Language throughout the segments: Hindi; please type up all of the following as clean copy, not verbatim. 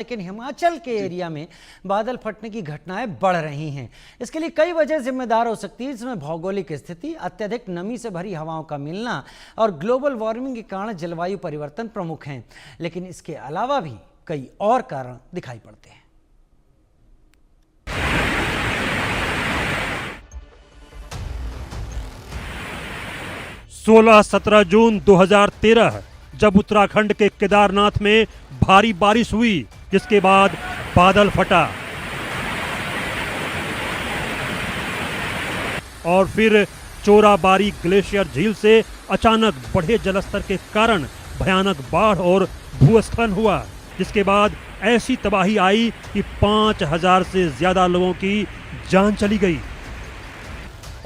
लेकिन हिमाचल के एरिया में बादल फटने की घटनाएं बढ़ रही हैं। इसके लिए कई वजह जिम्मेदार हो सकती है, जिसमें भौगोलिक स्थिति, अत्यधिक नमी से भरी हवाओं का मिलना और ग्लोबल वार्मिंग के कारण जलवायु परिवर्तन प्रमुख हैं। लेकिन इसके अलावा भी कई और कारण दिखाई पड़ते हैं। 16-17 जून 2013 जब उत्तराखंड के केदारनाथ में भारी बारिश हुई, जिसके बाद बादल फटा और फिर चोराबारी ग्लेशियर झील से अचानक बढ़े जलस्तर के कारण भयानक बाढ़ और भूस्खलन हुआ, जिसके बाद ऐसी तबाही आई कि 5000 से ज्यादा लोगों की जान चली गई।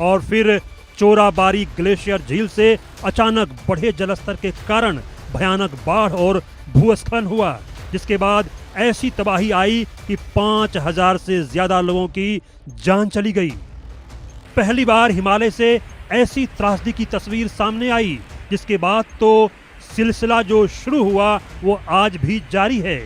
और फिर चोराबारी ग्लेशियर झील से अचानक बढ़े जलस्तर के कारण भयानक बाढ़ और भूस्खलन हुआ, जिसके बाद ऐसी तबाही आई कि 5000 से ज्यादा लोगों की जान चली गई। पहली बार हिमालय से ऐसी त्रासदी की तस्वीर सामने आई, जिसके बाद तो सिलसिला जो शुरू हुआ वो आज भी जारी है।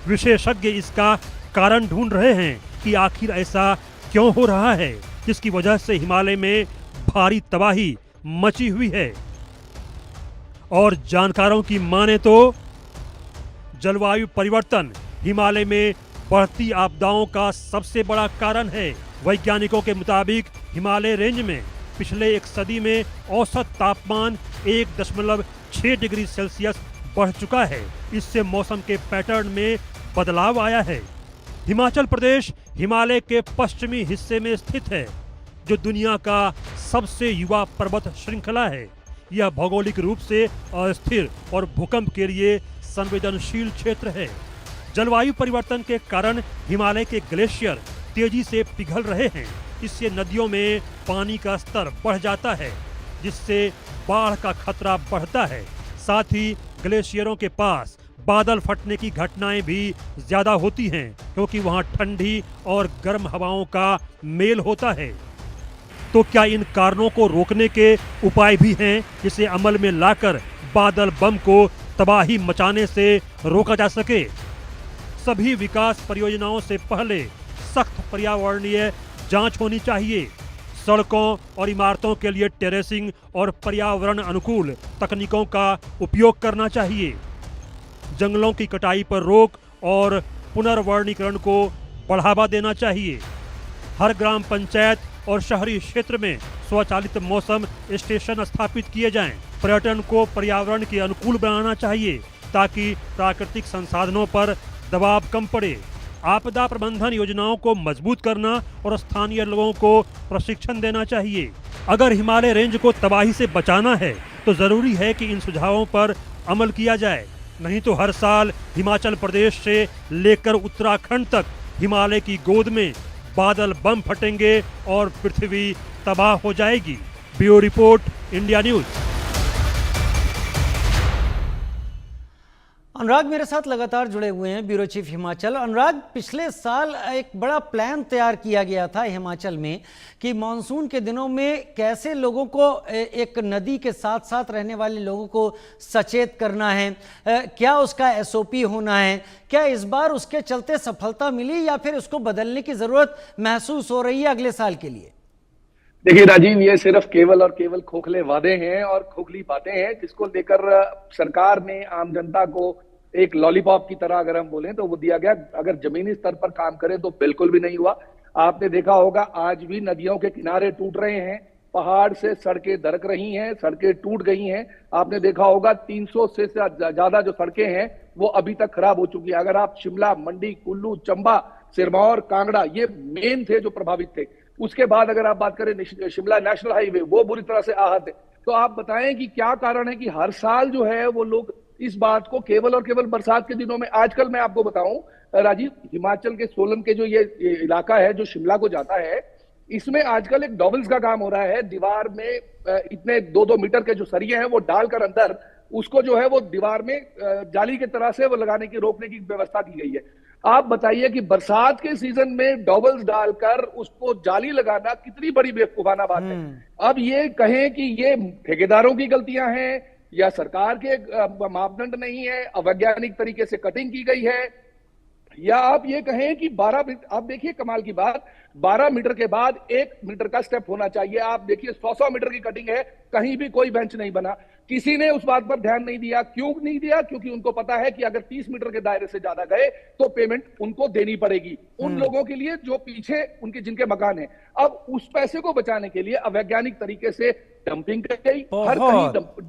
विशेषज्ञ इसका कारण ढूंढ रहे हैं कि आखिर ऐसा क्यों हो रहा है, जिसकी वजह से हिमालय में भारी तबाही मची हुई है। और जानकारों की माने तो जलवायु परिवर्तन हिमालय में बढ़ती आपदाओं का सबसे बड़ा कारण है। वैज्ञानिकों के मुताबिक हिमालय रेंज में पिछले एक सदी में औसत तापमान 1.6 डिग्री सेल्सियस बढ़ चुका है। इससे मौसम के पैटर्न में बदलाव आया है। हिमाचल प्रदेश हिमालय के पश्चिमी हिस्से में स्थित है, जो दुनिया का सबसे युवा पर्वत श्रृंखला है। यह भौगोलिक रूप से अस्थिर और भूकंप के लिए संवेदनशील क्षेत्र है। जलवायु परिवर्तन के कारण हिमालय के ग्लेशियर तेजी से पिघल रहे हैं। इससे नदियों में पानी का स्तर बढ़ जाता है, जिससे बाढ़ का खतरा बढ़ता है। साथ ही ग्लेशियरों के पास बादल फटने की घटनाएं भी ज्यादा होती हैं, क्योंकि वहां ठंडी और गर्म हवाओं का मेल होता है। तो क्या इन कारणों को रोकने के उपाय भी हैं, जिसे अमल में लाकर बादल बम को तबाही मचाने से रोका जा सके? सभी विकास परियोजनाओं से पहले सख्त पर्यावरणीय जांच होनी चाहिए। सड़कों और इमारतों के लिए टेरेसिंग और पर्यावरण अनुकूल तकनीकों का उपयोग करना चाहिए। जंगलों की कटाई पर रोक और पुनर्वनीकरण को बढ़ावा देना चाहिए। हर ग्राम पंचायत और शहरी क्षेत्र में स्वचालित मौसम स्टेशन स्थापित किए जाएं। पर्यटन को पर्यावरण के अनुकूल बनाना चाहिए, ताकि प्राकृतिक संसाधनों पर दबाव कम पड़े। आपदा प्रबंधन योजनाओं को मजबूत करना और स्थानीय लोगों को प्रशिक्षण देना चाहिए। अगर हिमालय रेंज को तबाही से बचाना है, तो जरूरी है कि इन सुझावों पर अमल किया जाए। नहीं तो हर साल हिमाचल प्रदेश से लेकर उत्तराखंड तक हिमालय की गोद में बादल बम फटेंगे और पृथ्वी तबाह हो जाएगी। Bureau report, India news. Anurag मेरे साथ लगातार जुड़े हुए हैं, ब्यूरो चीफ हिमाचल। अनुराग, पिछले साल एक बड़ा प्लान तैयार किया गया था हिमाचल में कि मानसून के दिनों में कैसे लोगों को, एक नदी के साथ साथ रहने वाले लोगों को सचेत करना है, क्या उसका एसओपी होना है। क्या इस बार उसके चलते सफलता मिली या फिर उसको बदलने की जरूरत महसूस हो रही है अगले साल के लिए? देखिए राजीव, ये सिर्फ केवल और केवल खोखले वादे हैं और खोखली बातें हैं, जिसको लेकर सरकार ने आम जनता को एक लॉलीपॉप की तरह, अगर हम बोलें तो वो दिया गया। अगर जमीनी स्तर पर काम करें तो बिल्कुल भी नहीं हुआ। आपने देखा होगा आज भी नदियों के किनारे टूट रहे हैं, पहाड़ से सड़कें दरक रही हैं, सड़कें टूट गई हैं। आपने देखा होगा 300 से ज्यादा जो सड़कें हैं वो अभी तक खराब हो चुकी है। अगर आप शिमला, मंडी, कुल्लू, चंबा, सिरमौर, कांगड़ा, ये मेन थे जो प्रभावित थे। उसके बाद अगर आप बात करें शिमला नेशनल हाईवे, वो बुरी तरह से आहत है। तो आप बताएं कि क्या कारण है कि हर साल जो है वो लोग इस बात को केवल और केवल बरसात के दिनों में। आजकल मैं आपको बताऊं राजीव, हिमाचल के सोलन के जो ये इलाका है जो शिमला को जाता है, इसमें आजकल एक डॉबल्स का काम हो रहा है। दीवार में इतने 2-2 मीटर के जो सरिये हैं वो डालकर अंदर उसको जो है वो दीवार में जाली की तरह से वो लगाने की, रोकने की व्यवस्था की गई है। आप बताइए कि बरसात के सीजन में डॉबल्स डालकर उसको जाली लगाना कितनी बड़ी बेवकूफाना बात है। अब ये कहें कि ये ठेकेदारों की गलतियां हैं या सरकार के मापदंड नहीं है, अवैज्ञानिक तरीके से कटिंग की गई है, या आप ये कहें कि 12 मीटर, आप देखिए कमाल की बात, 12 मीटर के बाद 1 मीटर का स्टेप होना चाहिए। आप देखिए 100 मीटर की कटिंग है, कहीं भी कोई बेंच नहीं बना। किसी ने उस बात पर ध्यान नहीं दिया। क्यों नहीं दिया? क्योंकि उनको पता है कि अगर 30 मीटर के दायरे से ज्यादा गए तो पेमेंट उनको देनी पड़ेगी, उन लोगों के लिए जो पीछे उनके जिनके मकान है। अब उस पैसे को बचाने के लिए अवैज्ञानिक तरीके से डंपिंग की गई, हर कहीं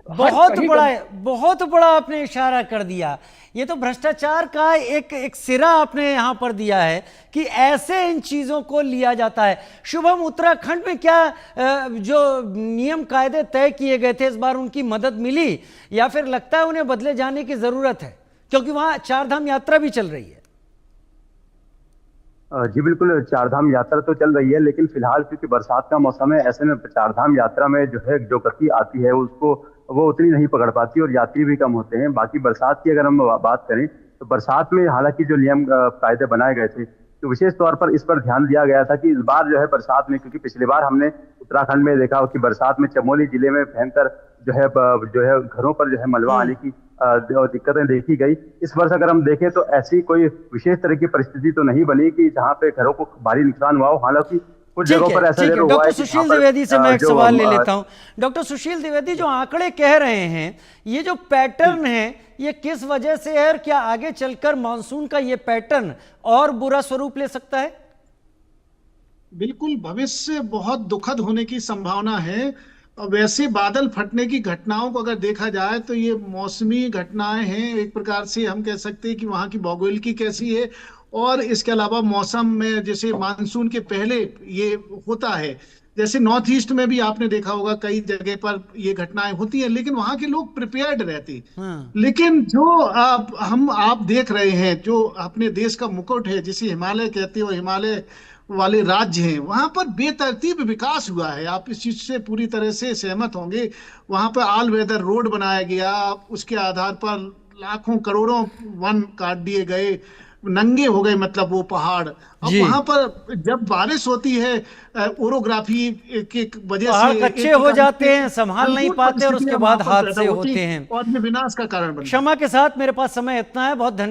बहुत बड़ा आपने इशारा कर दिया। ये तो भ्रष्टाचार का एक सिरा आपने यहां पर दिया है कि ऐसे इन चीजों को लिया जाता है। शुभम, उत्तराखंड में क्या जो नियम कायदे तय किए गए थे, इस बार उनकी मदद मिली या फिर लगता है उन्हें बदले जाने की जरूरत है, क्योंकि वहां चारधाम यात्रा भी चल रही है? जी बिल्कुल, चारधाम यात्रा तो चल रही है, लेकिन फिलहाल क्योंकि बरसात का मौसम है, ऐसे में चारधाम यात्रा में जो है जो गति आती है उसको वो उतनी नहीं पकड़ पाती और यात्री भी कम होते हैं। बाकी बरसात की अगर हम बात करें तो बरसात में हालांकि जो नियम कायदे बनाए गए थे तो विशेष तौर पर इस पर ध्यान दिया गया था कि इस बार जो है बरसात में, क्योंकि पिछली बार हमने उत्तराखंड में देखा कि बरसात में चमोली जिले में भयंकर जो है घरों पर जो है मलबा आने की दिक्कतें देखी गई। इस वर्ष अगर हम देखें तो ऐसी कोई विशेष तरह की परिस्थिति तो नहीं बनी कि जहां पे घरों को भारी नुकसान हुआ हो। हालांकि कुछ जगहों पर ऐसा जरूर हुआ है। डॉक्टर सुशील द्विवेदी से मैं एक सवाल ले लेता हूं। डॉक्टर सुशील द्विवेदी, जो आंकड़े कह रहे हैं, ये जो पैटर्न है ये किस वजह से है और क्या आगे चलकर मानसून का ये पैटर्न और बुरा स्वरूप ले सकता है? बिल्कुल, भविष्य बहुत दुखद होने की संभावना है। और वैसे बादल फटने की घटनाओं को अगर देखा जाए तो ये मौसमी घटनाएं हैं। एक प्रकार से हम कह सकते हैं कि वहाँ की भौगोलिकी कैसी है, और इसके अलावा मौसम में जैसे मानसून के पहले ये होता है, जैसे नॉर्थ ईस्ट में भी आपने देखा होगा कई जगह पर ये घटनाएं होती हैं, लेकिन वहाँ के लोग प्रिपेयर्ड रहते। लेकिन जो आप देख रहे हैं, जो अपने देश का मुकुट है जिसे हिमालय कहते हैं, और हिमालय वाले राज्य हैं, वहां पर बेतरतीब विकास हुआ है। आप इस चीज से पूरी तरह से सहमत होंगे। वहां पर ऑल वेदर रोड बनाया गया, उसके आधार पर लाखों करोड़ों वन काट दिए गए, नंगे हो गए मतलब वो पहाड़। अब वहां पर जब बारिश होती है, ओरोग्राफी की वजह से कच्चे हो जाते हैं, संभाल नहीं पाते और उसके बाद हादसे होते हैं और ये विनाश का कारण बनता है। क्षमा के साथ मेरे पास समय इतना है, बहुत धन्यवाद।